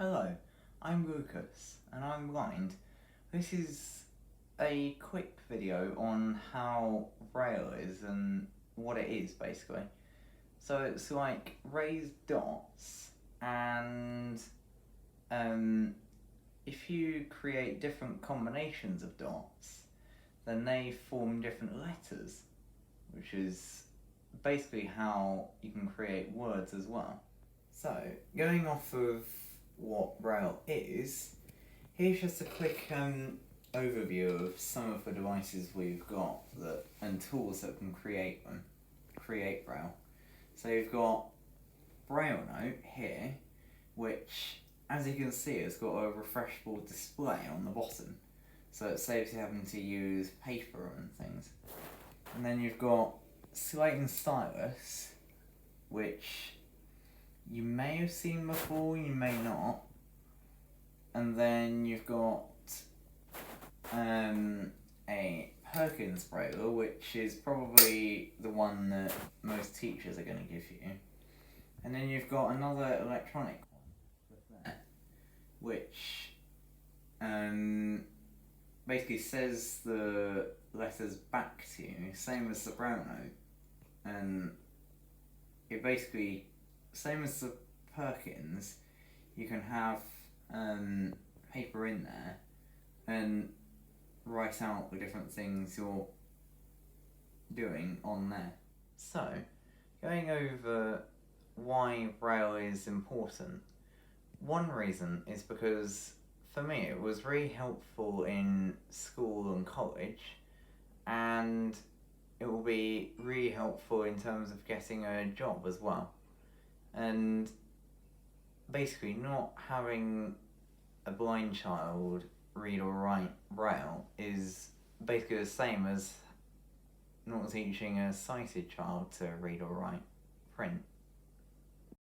Hello, I'm Lucas and I'm blind. This is a quick video on how Braille is and what it is basically. So it's like raised dots and if you create different combinations of dots then they form different letters, which is basically how you can create words as well. So, going off of what Braille is, here's just a quick overview of some of the devices we've got and tools that can create Braille. So you've got Braille Note here, which, as you can see, has got a refreshable display on the bottom, so it saves you having to use paper and things. And then you've got Slate and Stylus, which you may have seen before, you may not. And then you've got a Perkins Braille, which is probably the one that most teachers are going to give you. And then you've got another electronic one there, which basically says the letters back to you, same as the Braille Note. And it basically, same as the Perkins, you can have paper in there and write out the different things you're doing on there. So, going over why Braille is important, one reason is because for me it was really helpful in school and college, and it will be really helpful in terms of getting a job as well. And basically not having a blind child read or write Braille is basically the same as not teaching a sighted child to read or write print.